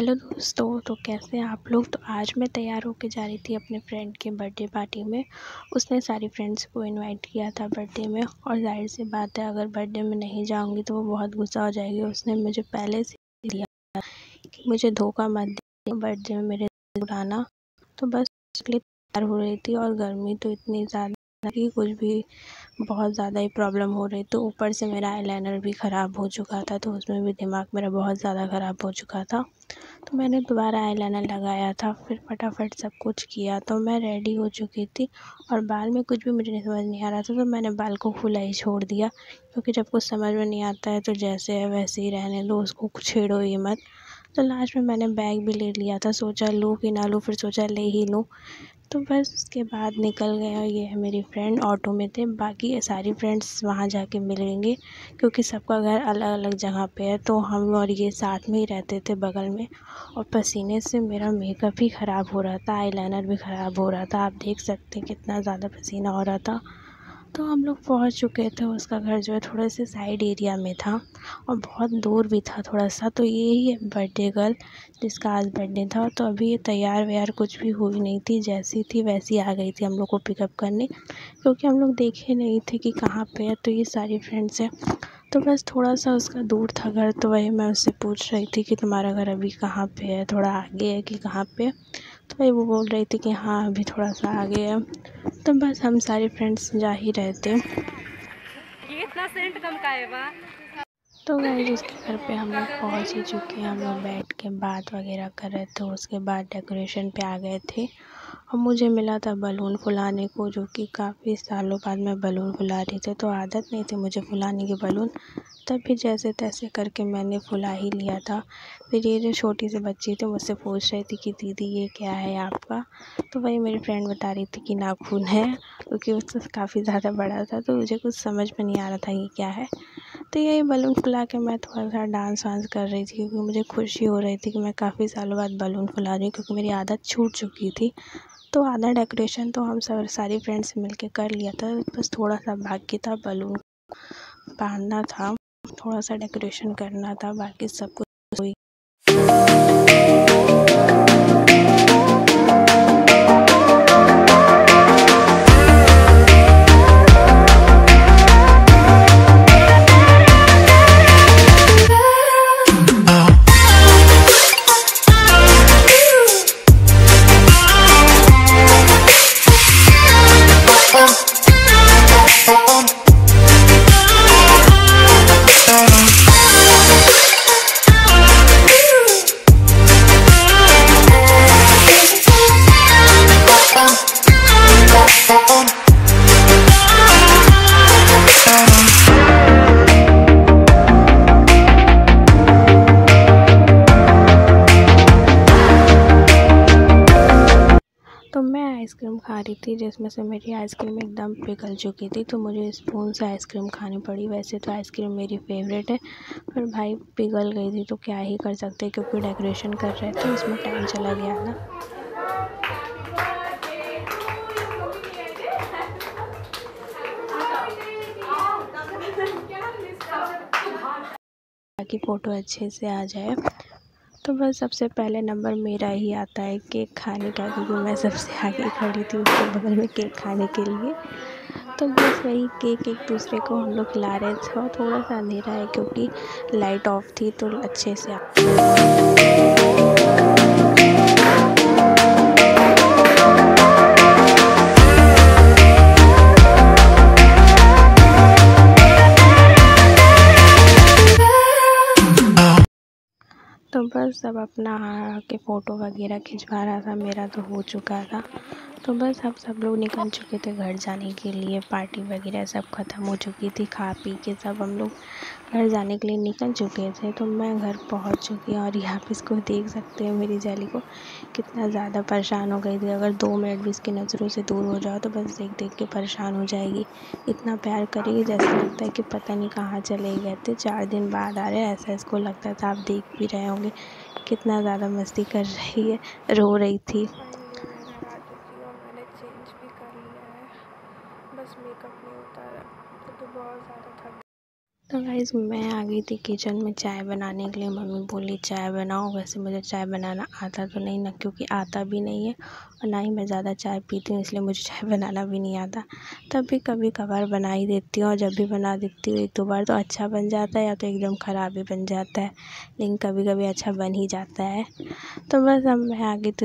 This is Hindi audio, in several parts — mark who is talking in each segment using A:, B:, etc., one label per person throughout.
A: हेलो दोस्तों, तो कैसे हैं आप लोग। तो आज मैं तैयार होके जा रही थी अपने फ्रेंड के बर्थडे पार्टी में। उसने सारी फ्रेंड्स को इनवाइट किया था बर्थडे में, और जाहिर सी बात है अगर बर्थडे में नहीं जाऊंगी तो वो बहुत गुस्सा हो जाएगी। उसने मुझे पहले से दिया कि मुझे धोखा मत दे बर्थडे में मेरे बुलाना। तो बस इसके लिए तैयार हो रही थी, और गर्मी तो इतनी ज़्यादा कि कुछ भी बहुत ज़्यादा ही प्रॉब्लम हो रही। तो ऊपर से मेरा आईलाइनर भी ख़राब हो चुका था, तो उसमें भी दिमाग मेरा बहुत ज़्यादा ख़राब हो चुका था। तो मैंने दोबारा आईलाइनर लगाया था, फिर फटाफट सब कुछ किया। तो मैं रेडी हो चुकी थी, और बाल में कुछ भी मुझे समझ नहीं आ रहा था, तो मैंने बाल को खुला ही छोड़ दिया, क्योंकि जब कुछ समझ में नहीं आता है तो जैसे है वैसे ही रहने दो, उसको छेड़ो ही मत। तो लास्ट में मैंने बैग भी ले लिया था, सोचा लूँ कि ना लूँ, फिर सोचा ले ही लूँ। तो बस उसके बाद निकल गए, और ये है मेरी फ्रेंड, ऑटो में थे। बाकी सारी फ्रेंड्स वहाँ जाके मिलेंगे, क्योंकि सबका घर अलग अलग जगह पे है। तो हम और ये साथ में ही रहते थे बगल में, और पसीने से मेरा मेकअप भी ख़राब हो रहा था, आईलाइनर भी ख़राब हो रहा था। आप देख सकते हैं कितना ज़्यादा पसीना हो रहा था। तो हम लोग पहुँच चुके थे। उसका घर जो है थोड़े से साइड एरिया में था, और बहुत दूर भी था थोड़ा सा। तो यही है बर्थडे गर्ल जिसका आज बर्थडे था। तो अभी ये तैयार व्यार कुछ भी हुई नहीं थी, जैसी थी वैसी आ गई थी हम लोग को पिकअप करने, क्योंकि हम लोग देखे नहीं थे कि कहाँ पे है। तो ये सारी फ्रेंड्स हैं। तो बस थोड़ा सा उसका दूर था घर, तो वही मैं उससे पूछ रही थी कि तुम्हारा घर अभी कहाँ पे है, थोड़ा आगे है कि कहाँ पे है। तो वही वो बोल रही थी कि हाँ अभी थोड़ा सा आगे है। तो बस हम सारे फ्रेंड्स जा ही रहे थे।
B: ये इतना सेंट कम का है बा।
A: तो गाइस उसके घर पे हम लोग पहुँच ही चुके हैं। हम लोग बैठ के बात वगैरह कर रहे थे। उसके बाद डेकोरेशन पे आ गए थे, और मुझे मिला था बलून फुलाने को, जो कि काफ़ी सालों बाद मैं बलून फुला रही थी। तो आदत नहीं थी मुझे फुलाने की बलून, तब भी जैसे तैसे करके मैंने फुला ही लिया था। फिर ये जो छोटी सी बच्ची थी मुझसे पूछ रही थी कि दीदी ये क्या है आपका। तो वही मेरी फ्रेंड बता रही थी कि नाखून है, क्योंकि उससे काफ़ी ज़्यादा बड़ा था। तो मुझे कुछ समझ में नहीं आ रहा था ये क्या है। तो यही बलून फुला के मैं थोड़ा सा डांस वांस कर रही थी, क्योंकि मुझे खुशी हो रही थी कि मैं काफ़ी सालों बाद बलून फुला रही हूँ, क्योंकि मेरी आदत छूट चुकी थी। तो आधा डेकोरेशन तो हम सब सारी फ्रेंड्स मिलके कर लिया था, बस थोड़ा सा बाकी था, बलून बांधना था, थोड़ा सा डेकोरेशन करना था, बाकी सब कुछ हुई। तो मैं आइसक्रीम खा रही थी, जिसमें से मेरी आइसक्रीम एकदम पिघल चुकी थी। तो मुझे स्पून से आइसक्रीम खानी पड़ी। वैसे तो आइसक्रीम मेरी फेवरेट है, पर भाई पिघल गई थी तो क्या ही कर सकते, क्योंकि डेकोरेशन कर रहे थे, उसमें टाइम चला गया ना। ताकि फ़ोटो अच्छे से आ जाए। तो बस सबसे पहले नंबर मेरा ही आता है केक खाने का, क्योंकि मैं सबसे आगे खड़ी थी उसके बगल में केक खाने के लिए। तो बस वही केक एक दूसरे को हम लोग खिला रहे थे, और थोड़ा सा अंधेरा है क्योंकि लाइट ऑफ थी, तो अच्छे से तो बस सब अपना के फ़ोटो वगैरह खिंचवा रहा था। मेरा तो हो चुका था। तो बस अब सब लोग निकल चुके थे घर जाने के लिए। पार्टी वगैरह सब ख़त्म हो चुकी थी, खा पी के सब हम लोग घर जाने के लिए निकल चुके थे। तो मैं घर पहुंच चुकी हूँ, और यहाँ पे इसको देख सकते हैं मेरी जेली को कितना ज़्यादा परेशान हो गई थी। अगर 2 मिनट भी इसकी नज़रों से दूर हो जाओ तो बस देख देख के परेशान हो जाएगी। इतना प्यार करेगी जैसे लगता है कि पता नहीं कहाँ चले गए थे, 4 दिन बाद आ रहे हैं, ऐसा इसको लगता था। आप देख भी रहे होंगे कितना ज़्यादा मस्ती कर रही है, रो रही थी। मैं घर आ चुकी हूँ, और मैंने चेंज भी कर लिया है, बस मेकअप नहीं उतारा क्योंकि बहुत ज़्यादा थक। तो गाइस मैं आ गई थी किचन में चाय बनाने के लिए। मम्मी बोली चाय बनाओ। वैसे मुझे चाय बनाना आता तो नहीं, ना क्योंकि आता भी नहीं है और ना ही मैं ज़्यादा चाय पीती हूँ, इसलिए मुझे चाय बनाना भी नहीं आता। तब भी कभी कभार बना ही देती हूँ और जब भी बना देती हूँ 1-2 बार तो अच्छा बन जाता है या तो एकदम ख़राब ही बन जाता है, लेकिन कभी कभी अच्छा बन ही जाता है। तो बस अब मैं आ गई थी।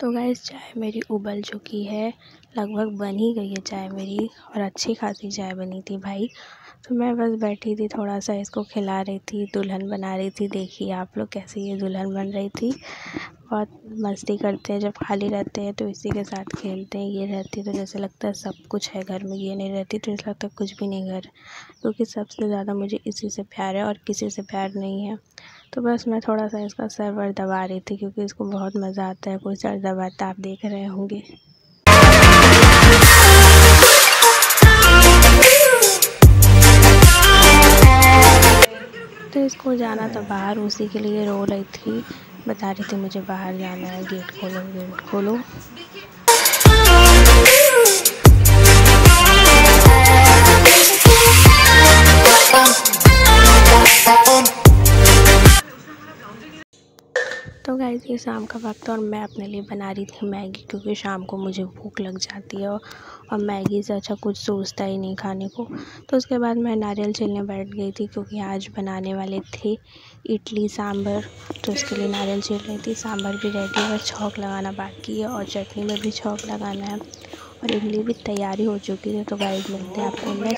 A: तो गाइस चाय मेरी उबल चुकी है, लगभग बन ही गई है चाय मेरी और अच्छी खासी चाय बनी थी भाई। तो मैं बस बैठी थी, थोड़ा सा इसको खिला रही थी, दुल्हन बना रही थी। देखिए आप लोग कैसे ये दुल्हन बन रही थी। बहुत मस्ती करते हैं जब खाली रहते हैं तो इसी के साथ खेलते हैं। ये रहती तो जैसे लगता है सब कुछ है घर में, ये नहीं रहती तो ऐसा लगता है कुछ भी नहीं घर, क्योंकि सबसे ज़्यादा मुझे इसी से प्यार है और किसी से प्यार नहीं है। तो बस मैं थोड़ा सा इसका सर वर दबा रही थी, क्योंकि इसको बहुत मज़ा आता है कोई सर दबाता, आप देख रहे होंगे। तो इसको जाना था बाहर, उसी के लिए रो रही थी, बता रही थी मुझे बाहर जाना है, गेट खोलो गेट खोलो। तो गाइस ये शाम का वक्त और मैं अपने लिए बना रही थी मैगी, क्योंकि शाम को मुझे भूख लग जाती है और मैगी से अच्छा कुछ सोचता ही नहीं खाने को। तो उसके बाद मैं नारियल छीलने बैठ गई थी, क्योंकि आज बनाने वाले थे इडली सांभर, तो उसके लिए नारियल छील रही थी। सांभर भी रेडी है, छौंक लगाना बाकी है और चटनी में भी छौंक लगाना है और इडली भी तैयारी हो चुकी है। तो गाइस मिलते हैं आपको नेक्स्ट